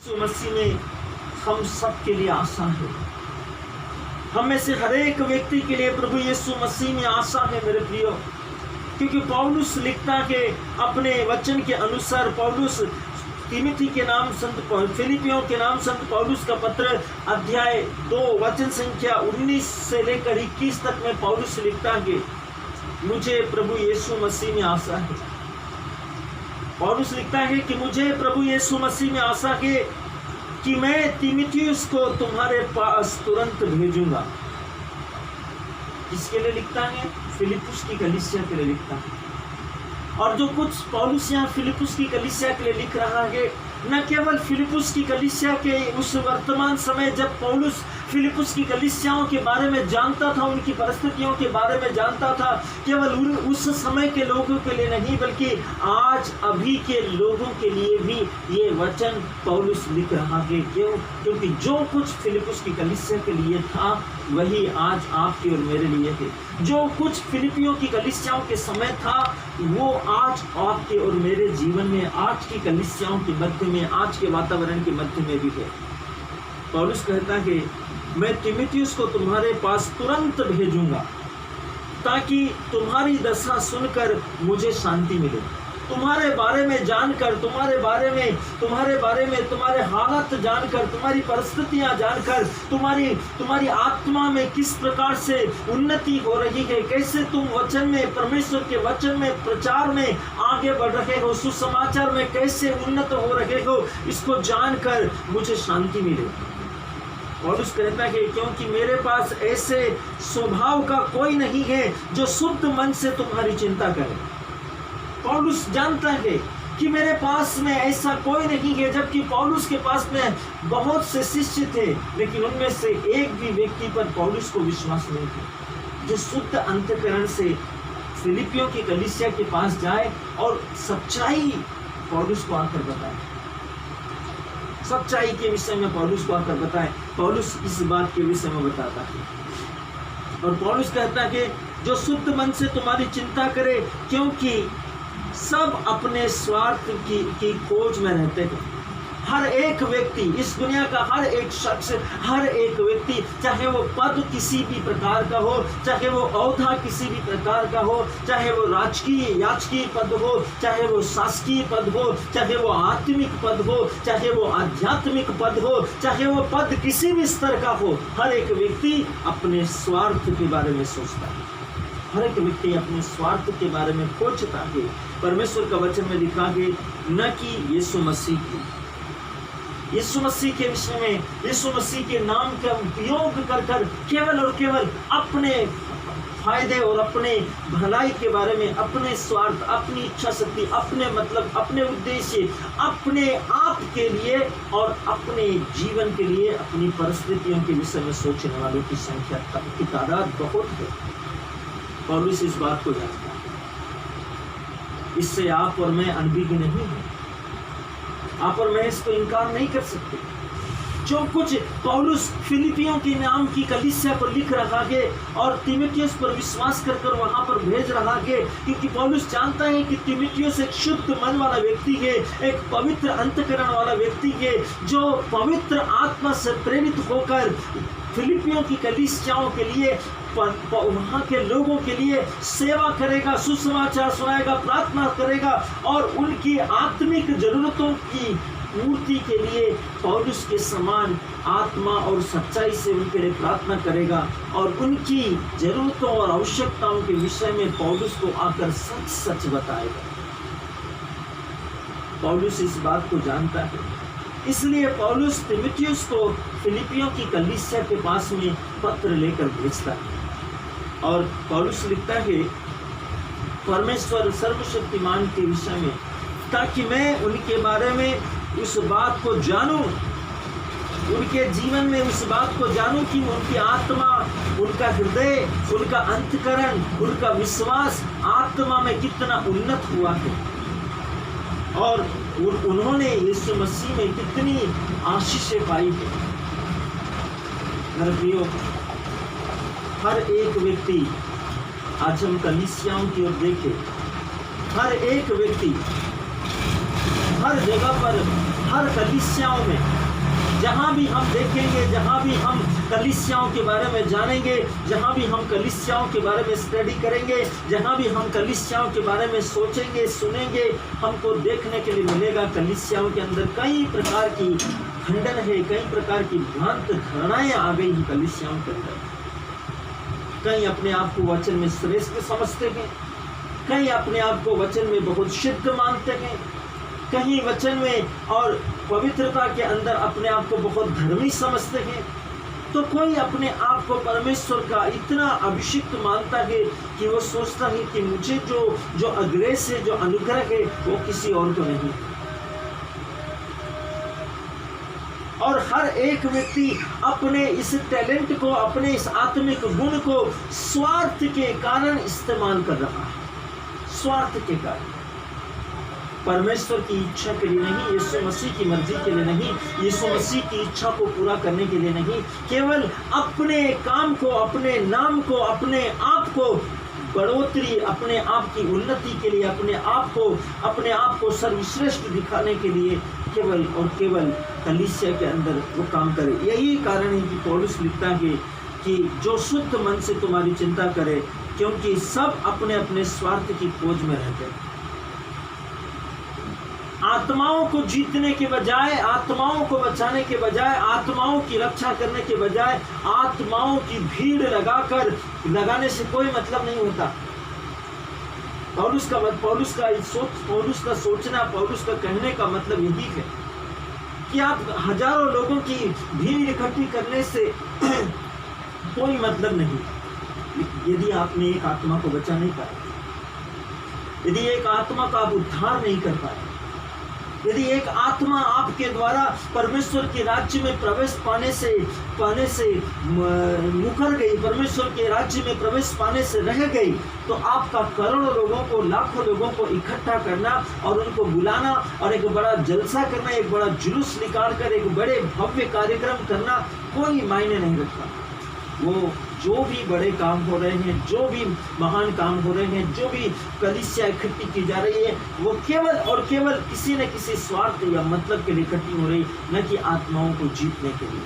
यीशु मसीह में हम सब के लिए आशा है। हम में से हर एक व्यक्ति के लिए प्रभु यीशु मसीह में आशा है मेरे प्रियो, क्योंकि पौलुस लिखता है अपने वचन के अनुसार। पौलुस तिमिथी के नाम संत फिलिपियों के नाम संत पौलुस का पत्र अध्याय 2 वचन संख्या 19 से लेकर 21 तक में पौलुस लिखता है, मुझे प्रभु यीशु मसीह में आशा है। पौलुस लिखता है कि मुझे प्रभु यीशु मसीह में आशा है कि मैं तिमिथियुस को तुम्हारे पास तुरंत भेजूंगा। किसके लिए लिखता है? फिलिप्पुस की कलीसिया के लिए लिखता है। और जो कुछ पौलुस यहाँ फिलिप्पुस की कलीसिया के लिए लिख रहा है, न केवल फिलिप्पुस की कलीसिया के उस वर्तमान समय जब पौलुस फिलिप्पुस की कलीसियाओं के बारे में जानता था, उनकी परिस्थितियों के बारे में जानता था, केवल उस समय के लोगों के लिए नहीं बल्कि आज अभी के लोगों के लिए भी ये वचन पौलुस लिख रहा है। क्यों? क्योंकि जो कुछ फिलिप्पुस की कलीसिया के लिए था वही आज आपके और मेरे लिए है। जो कुछ फिलिपियों की कलीसियाओं के समय था वो आज आपके और मेरे जीवन में, आज की कलीसियाओं के मध्य में, आज के वातावरण के मध्य में भी है। पौलुस कहता है मैं तिमिथियुस को तुम्हारे पास तुरंत भेजूंगा ताकि तुम्हारी दशा सुनकर मुझे शांति मिले। तुम्हारे बारे में जानकर, तुम्हारे बारे में तुम्हारे हालत जानकर, तुम्हारी परिस्थितियां जानकर, तुम्हारी आत्मा में किस प्रकार से उन्नति हो रही है, कैसे तुम वचन में, परमेश्वर के वचन में, प्रचार में आगे बढ़ रहे हो, सुसमाचार में कैसे उन्नत हो रहे हो, इसको जानकर मुझे शांति मिले। पौलुस कहता है क्योंकि मेरे पास ऐसे स्वभाव का कोई नहीं है जो शुद्ध मन से तुम्हारी चिंता करे। पौलुस जानता है कि मेरे पास में ऐसा कोई नहीं है, जबकि पौलुस के पास में बहुत से शिष्य थे, लेकिन उनमें से एक भी व्यक्ति पर पौलुस को विश्वास नहीं था जो शुद्ध अंतःकरण से फिलिपियों की कलीसिया के पास जाए और सच्चाई पौलुस को आकर बताए, सच्चाई के विषय में पौलुस को आकर बताए। पौलुस इस बात के विषय में बताता है और पौलुस कहता है जो शुद्ध मन से तुम्हारी चिंता करे, क्योंकि सब अपने स्वार्थ की खोज में रहते हैं। हर एक व्यक्ति, इस दुनिया का हर एक शख्स, हर एक व्यक्ति, चाहे वो पद किसी भी प्रकार का हो, चाहे वो औधा किसी भी प्रकार का हो, चाहे वो राजकीय याचकीय पद हो, चाहे वो शासकीय पद हो, चाहे वो आत्मिक पद हो, चाहे वो आध्यात्मिक पद हो, चाहे वो पद किसी भी स्तर का हो, हर एक व्यक्ति अपने स्वार्थ के बारे में सोचता है। हर एक व्यक्ति अपने स्वार्थ के बारे में खोजता है। परमेश्वर का वचन में लिखा है न कि यीशु मसीह की, यीशु मसीह के विषय में, यीशु मसीह के नाम का उपयोग कर केवल और केवल अपने फायदे और अपने भलाई के बारे में, अपने स्वार्थ, अपनी इच्छा शक्ति, अपने मतलब, अपने उद्देश्य, अपने आप के लिए और अपने जीवन के लिए, अपनी परिस्थितियों के विषय में सोचने वालों की संख्या की तादाद बहुत है। पौलुस इस बात को जानता है। इससे आप और मैं अनभिज्ञ नहीं है। आप और मैं इसको इनकार नहीं कर सकते। जो कुछ पौलुस फिलिपियों के नाम की कलीसिया को लिख रहा है और तिमिथियुस पर विश्वास कर वहां पर भेज रहा है, क्योंकि पौलुस जानता है कि तिमिथियुस एक शुद्ध मन वाला व्यक्ति है, एक पवित्र अंतःकरण वाला व्यक्ति है, जो पवित्र आत्मा से प्रेरित होकर फिलिपियों की कलीसियाओं के लिए, वहाँ के लोगों के लिए सेवा करेगा, सुसमाचार सुनाएगा, प्रार्थना करेगा और उनकी आत्मिक जरूरतों की पूर्ति के लिए पौलुस के समान आत्मा और सच्चाई से उनके लिए प्रार्थना करेगा और उनकी जरूरतों और आवश्यकताओं के विषय में पौलुस को आकर सच सच बताएगा। पौलुस इस बात को जानता है, इसलिए पौलुस तिमिथियुस को फिलिपियों की कलीसिया के पास में पत्र लेकर भेजता है और पौलुस लिखता है परमेश्वर सर्वशक्तिमान के विषय में, ताकि मैं उनके बारे में उस बात को जानूं, उनके जीवन में उस बात को जानूं कि उनकी आत्मा, उनका हृदय, उनका अंतःकरण, उनका विश्वास आत्मा में कितना उन्नत हुआ है और उन्होंने यीशु मसीह में कितनी आशीषें पाई है। मेरे प्रियो, हर एक व्यक्ति, आज हम कलीसियाओं की ओर देखें, हर एक व्यक्ति हर जगह पर, हर कलीसियाओं में जहाँ भी हम देखेंगे, जहाँ भी हम कलीसियाओं के बारे में जानेंगे, जहाँ भी हम कलीसियाओं के बारे में स्टडी करेंगे, जहाँ भी हम कलीसियाओं के बारे में सोचेंगे, सुनेंगे, हमको देखने के लिए मिलेगा कलीसियाओं के अंदर कई प्रकार की खंडन है, कई प्रकार की भ्रांत धारणाएं आ गई हैं कलीसियाओं के अंदर। कई अपने आप को वचन में श्रेष्ठ समझते हैं, कई अपने आप को वचन में बहुत सिद्ध मानते हैं, कहीं वचन में और पवित्रता के अंदर अपने आप को बहुत धर्मी समझते हैं, तो कोई अपने आप को परमेश्वर का इतना अभिषिक्त मानता है कि वो सोचता है कि मुझे जो अग्रेस है, जो अनुग्रह है, वो किसी और को नहीं। और हर एक व्यक्ति अपने इस टैलेंट को, अपने इस आत्मिक गुण को स्वार्थ के कारण इस्तेमाल कर रहा है, स्वार्थ के कारण, परमेश्वर की इच्छा के लिए नहीं, यीशु मसीह की मर्जी के लिए नहीं, यीशु मसीह की इच्छा को पूरा करने के लिए नहीं, केवल अपने काम को, अपने नाम को, अपने आप को बढ़ोतरी, अपने आप की उन्नति के लिए, अपने आप को सर्वश्रेष्ठ दिखाने के लिए केवल और केवल कलीसिया के अंदर वो काम करे। यही कारण है कि पौलुस लिखता है कि जो शुद्ध मन से तुम्हारी चिंता करे, क्योंकि सब अपने अपने स्वार्थ की खोज में रहते हैं। आत्माओं को जीतने के बजाय, आत्माओं को बचाने के बजाय, आत्माओं की रक्षा करने के बजाय आत्माओं की भीड़ लगाने से कोई मतलब नहीं होता। पौलुस का सोचना, पौलुस का कहने का मतलब यही है कि आप हजारों लोगों की भीड़ इकट्ठी करने से कोई मतलब नहीं, यदि आपने एक आत्मा को बचा नहीं पाया, यदि एक आत्मा का आप उद्धार नहीं कर पाए, यदि एक आत्मा आपके द्वारा परमेश्वर के राज्य में प्रवेश पाने से मुकर गई, परमेश्वर के राज्य में प्रवेश पाने से रह गई, तो आपका करोड़ों लोगों को, लाखों लोगों को इकट्ठा करना और उनको बुलाना और एक बड़ा जलसा करना, एक बड़ा जुलूस निकाल कर एक बड़े भव्य कार्यक्रम करना कोई मायने नहीं रखता। वो जो भी बड़े काम हो रहे हैं, जो भी महान काम हो रहे हैं, जो भी कलीसिया इकट्ठी की जा रही है, वो केवल और केवल किसी न किसी स्वार्थ या मतलब के लिए इकट्ठी हो रही, न कि आत्माओं को जीतने के लिए।